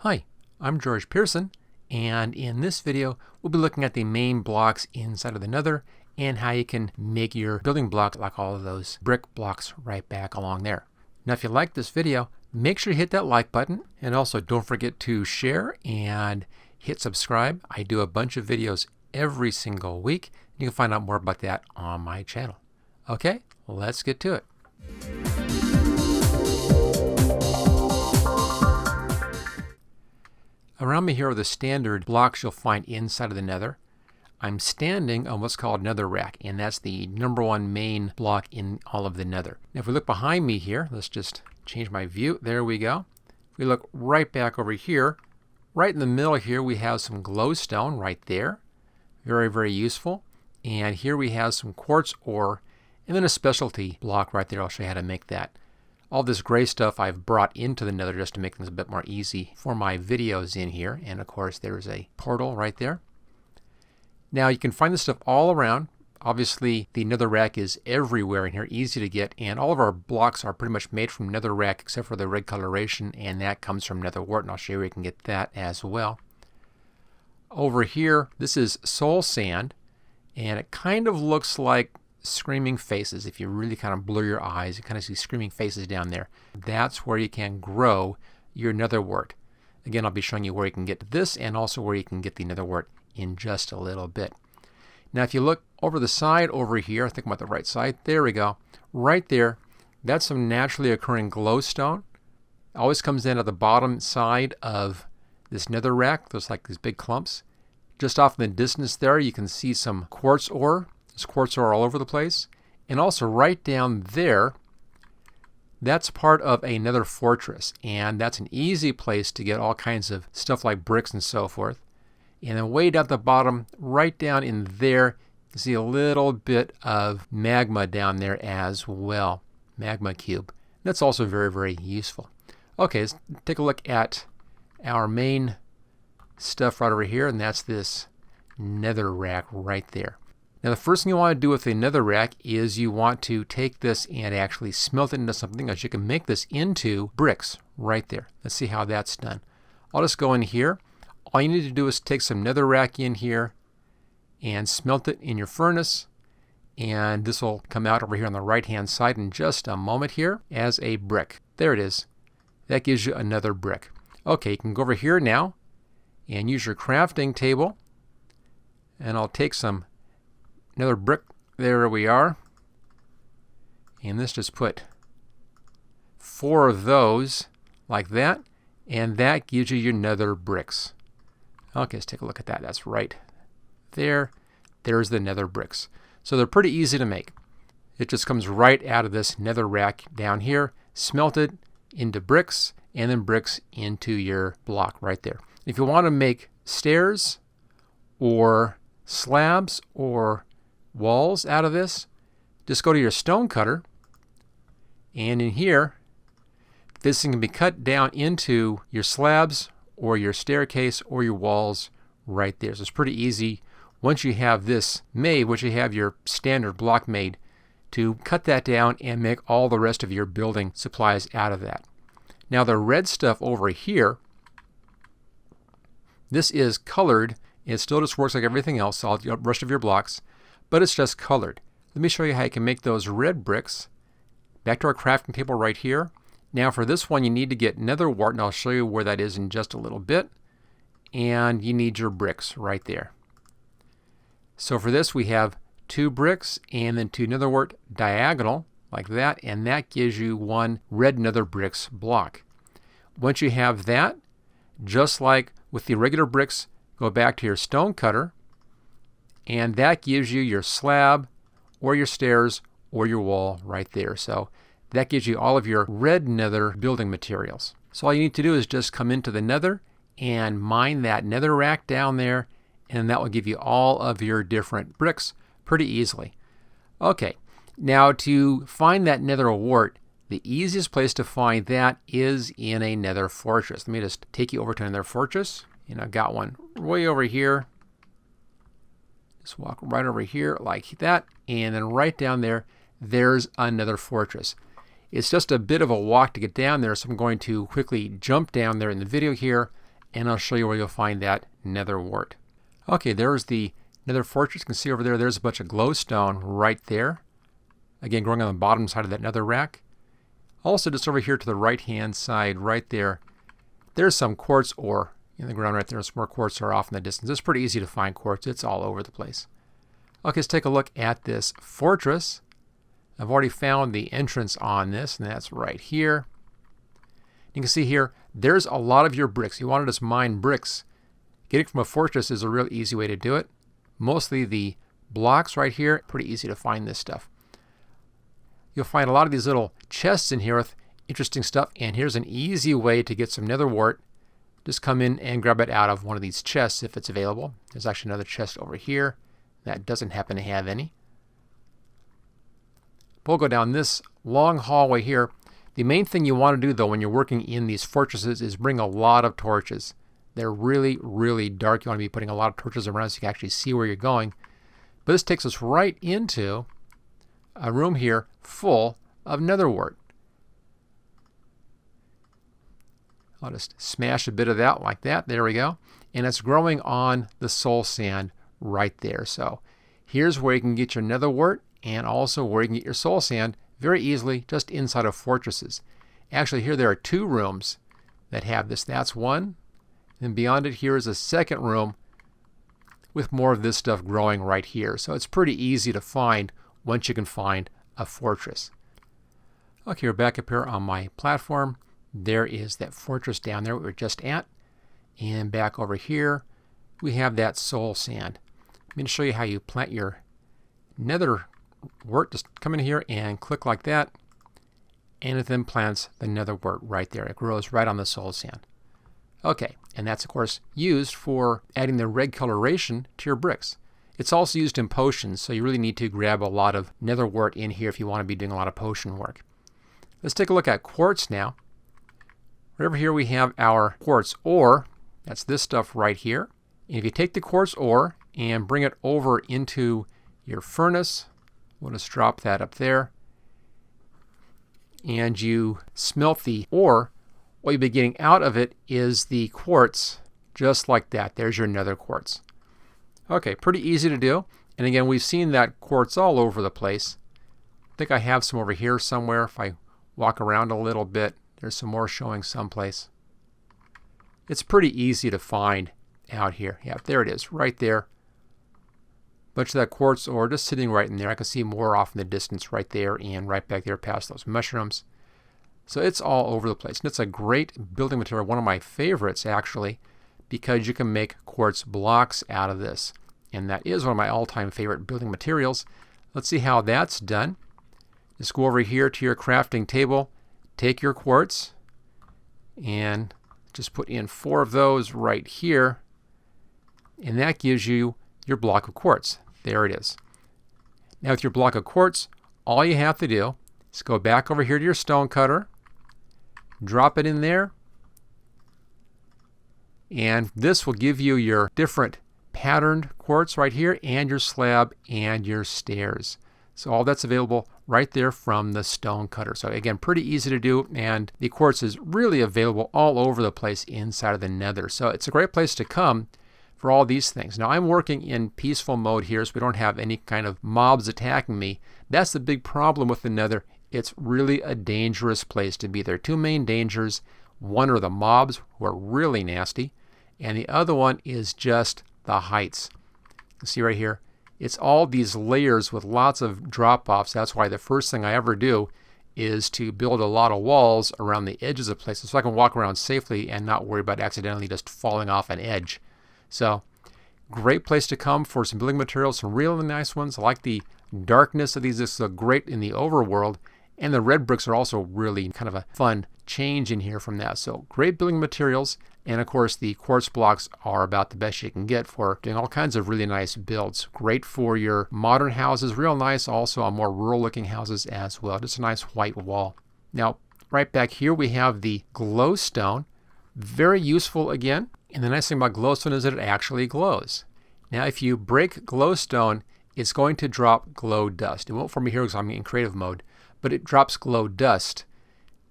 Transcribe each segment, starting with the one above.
Hi, I'm George Pearson, and in this video we'll be looking at the main blocks inside of the Nether and how you can make your building block like all of those brick blocks right back along there. Now if you like this video, make sure you hit that like button, and also don't forget to share and hit subscribe. I do a bunch of videos every single week. You can find out more about that on my channel. Okay, let's get to it. Around me here are the standard blocks you'll find inside of the Nether. I'm standing on what's called Netherrack, and that's the #1 main block in all of the Nether. Now if we look behind me here, let's just change my view. There we go. If we look right back over here, right in the middle here we have some glowstone right there. Very, very useful. And here we have some quartz ore, and then a specialty block right there. I'll show you how to make that. All this gray stuff I've brought into the Nether just to make things a bit more easy for my videos in here. And of course there's a portal right there. Now you can find this stuff all around. Obviously the Netherrack is everywhere in here, easy to get, and all of our blocks are pretty much made from Netherrack except for the red coloration, and that comes from Netherwart, and I'll show you where you can get that as well. Over here, this is soul sand, and it kind of looks like screaming faces. If you really kind of blur your eyes, you kind of see screaming faces down there. That's where you can grow your Netherwart. Again, I'll be showing you where you can get this and also where you can get the Netherwart in just a little bit. Now if you look over the side over here, I think I'm at the right side, there we go. Right there, that's some naturally occurring glowstone. Always comes in at the bottom side of this Netherrack. There's like these big clumps. Just off in the distance there, you can see some quartz ore. There's quartz ore all over the place. And also right down there, that's part of a Nether Fortress. And that's an easy place to get all kinds of stuff like bricks and so forth. And then way down at the bottom, right down in there, you see a little bit of magma down there as well. Magma cube. That's also very, very useful. Okay, let's take a look at our main stuff right over here, and that's this Netherrack right there. Now the first thing you want to do with the Netherrack is you want to take this and actually smelt it into something, as you can make this into bricks right there. Let's see how that's done. I'll just go in here. All you need to do is take some Netherrack in here and smelt it in your furnace, and this will come out over here on the right hand side in just a moment here as a brick. There it is. That gives you another brick. Okay, you can go over here now and use your crafting table, and I'll take another brick. There we are. And let's just put 4 of those like that, and that gives you your Nether bricks. Okay, let's take a look at that. That's right there. There's the Nether bricks. So they're pretty easy to make. It just comes right out of this Netherrack down here, smelted into bricks, and then bricks into your block right there. If you want to make stairs or slabs or walls out of this, just go to your stone cutter, and in here this thing can be cut down into your slabs or your staircase or your walls right there. So it's pretty easy once you have this made, once you have your standard block made, to cut that down and make all the rest of your building supplies out of that. Now the red stuff over here, this is colored. It still just works like everything else, all the rest of your blocks, but it's just colored. Let me show you how you can make those red bricks. Back to our crafting table right here. Now for this one you need to get Netherwart, and I'll show you where that is in just a little bit. And you need your bricks right there. So for this we have 2 bricks and then 2 Netherwart diagonal like that, and that gives you 1 red Nether bricks block. Once you have that, just like with the regular bricks, go back to your stone cutter, and that gives you your slab or your stairs or your wall right there. So that gives you all of your red Nether building materials. So all you need to do is just come into the Nether and mine that Netherrack down there, and that will give you all of your different bricks pretty easily. Okay, now to find that Netherwart, the easiest place to find that is in a Nether Fortress. Let me just take you over to another fortress, and I've got one way over here. Just walk right over here like that, and then right down there, there's another fortress. It's just a bit of a walk to get down there, so I'm going to quickly jump down there in the video here, and I'll show you where you'll find that nether wart. Okay, there's the Nether Fortress. You can see over there, there's a bunch of glowstone right there. Again, growing on the bottom side of that nether rack. Also, just over here to the right-hand side, right there, there's some quartz ore in the ground right there. Some more quartz ore off in the distance. It's pretty easy to find quartz. It's all over the place. Okay, let's take a look at this fortress. I've already found the entrance on this, and that's right here. You can see here, there's a lot of your bricks. You want to just mine bricks. Getting from a fortress is a real easy way to do it. Mostly the blocks right here, pretty easy to find this stuff. You'll find a lot of these little chests in here with interesting stuff, and here's an easy way to get some nether wart. Just come in and grab it out of one of these chests if it's available. There's actually another chest over here that doesn't happen to have any. We'll go down this long hallway here. The main thing you want to do though when you're working in these fortresses is bring a lot of torches. They're really, really dark. You want to be putting a lot of torches around so you can actually see where you're going. But this takes us right into a room here full of nether wart. I'll just smash a bit of that like that. There we go. And it's growing on the soul sand right there. So here's where you can get your nether wart and also where you can get your soul sand very easily just inside of fortresses. Actually, here there are two rooms that have this. That's one. And beyond it here is a second room with more of this stuff growing right here. So it's pretty easy to find once you can find a fortress. Okay, we're back up here on my platform. There is that fortress down there we were just at. And back over here, we have that soul sand. I'm going to show you how you plant your nether wart. Just come in here and click like that. And it then plants the nether wart right there. It grows right on the soul sand. Okay, and that's of course used for adding the red coloration to your bricks. It's also used in potions, so you really need to grab a lot of nether wart in here if you want to be doing a lot of potion work. Let's take a look at quartz now. Right over here we have our quartz ore. That's this stuff right here. And if you take the quartz ore and bring it over into your furnace, we'll just drop that up there, and you smelt the ore, what you'll be getting out of it is the quartz, just like that. There's your nether quartz. Okay, pretty easy to do. And again, we've seen that quartz all over the place. I think I have some over here somewhere. If I walk around a little bit, there's some more showing someplace. It's pretty easy to find out here. Yeah, there it is, right there. Bunch of that quartz ore just sitting right in there. I can see more off in the distance right there and right back there past those mushrooms. So it's all over the place. And it's a great building material, one of my favorites actually, because you can make quartz blocks out of this. And that is one of my all-time favorite building materials. Let's see how that's done. Just go over here to your crafting table, take your quartz, and just put in 4 of those right here. And that gives you your block of quartz. There it is. Now with your block of quartz, all you have to do is go back over here to your stone cutter, drop it in there, and this will give you your different patterned quartz right here and your slab and your stairs. So all that's available right there from the stone cutter. So again, pretty easy to do, and the quartz is really available all over the place inside of the nether. So it's a great place to come for all these things. Now I'm working in peaceful mode here, so we don't have any kind of mobs attacking me. That's the big problem with the nether. It's really a dangerous place to be. There are 2 main dangers. One are the mobs, who are really nasty, and the other one is just the heights. You see right here, it's all these layers with lots of drop-offs. That's why the first thing I ever do is to build a lot of walls around the edges of places so I can walk around safely and not worry about accidentally just falling off an edge. So, great place to come for some building materials, some really nice ones. I like the darkness of these. This is great in the overworld. And the red bricks are also really kind of a fun change in here from that. So great building materials. And of course the quartz blocks are about the best you can get for doing all kinds of really nice builds. Great for your modern houses, real nice also on more rural looking houses as well. Just a nice white wall. Now right back here we have the glowstone. Very useful again. And the nice thing about glowstone is that it actually glows. Now if you break glowstone, it's going to drop glow dust. It won't for me here because I'm in creative mode. But it drops glow dust,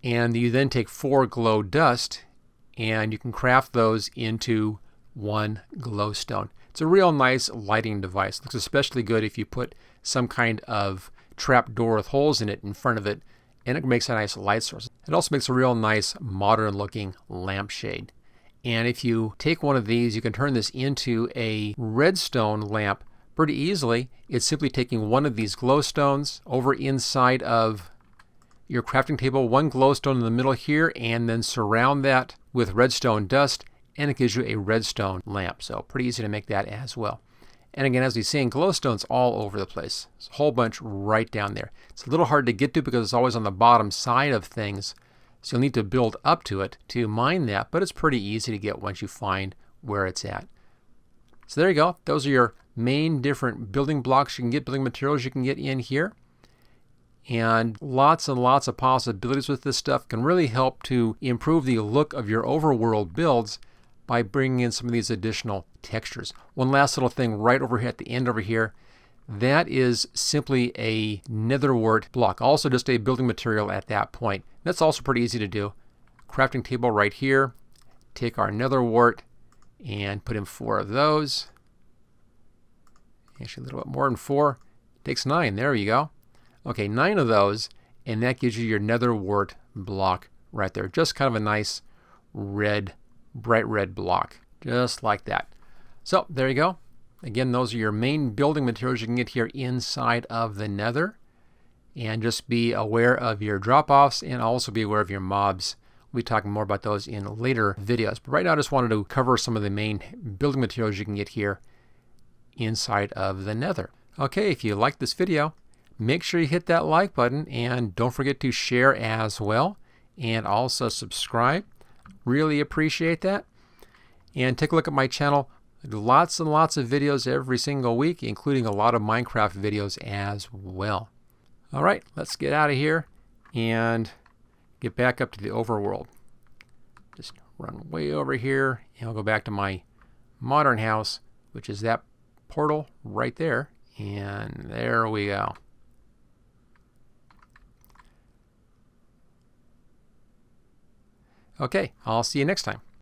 and you then take 4 glow dust and you can craft those into one glowstone. It's a real nice lighting device. Looks especially good if you put some kind of trap door with holes in it in front of it, and it makes a nice light source. It also makes a real nice modern looking lampshade. And if you take one of these, you can turn this into a redstone lamp pretty easily. It's simply taking one of these glowstones over inside of your crafting table, one glowstone in the middle here, and then surround that with redstone dust, and it gives you a redstone lamp. So pretty easy to make that as well. And again, as we've seen, glowstone's all over the place. There's a whole bunch right down there. It's a little hard to get to because it's always on the bottom side of things. So you'll need to build up to it to mine that, but it's pretty easy to get once you find where it's at. So there you go. Those are your main different building blocks you can get, building materials you can get in here. And lots of possibilities with this stuff. Can really help to improve the look of your overworld builds by bringing in some of these additional textures. One last little thing right over here at the end over here. That is simply a Netherwart block, also just a building material at that point. That's also pretty easy to do. Crafting table right here. Take our Netherwart and put in 4 of those. Actually a little bit more than 4. Takes 9. There you go. Okay, 9 of those, and that gives you your Netherwart block right there. Just kind of a nice red, bright red block, just like that. So there you go. Again, those are your main building materials you can get here inside of the Nether. And just be aware of your drop-offs and also be aware of your mobs. We'll be talking more about those in later videos. But right now I just wanted to cover some of the main building materials you can get here inside of the Nether. Okay, if you liked this video, make sure you hit that like button and don't forget to share as well. And also subscribe. Really appreciate that. And take a look at my channel. Lots and lots of videos every single week, including a lot of Minecraft videos as well. All right, let's get out of here and get back up to the overworld. Just run way over here, and I'll go back to my modern house, which is that portal right there. And there we go. Okay, I'll see you next time.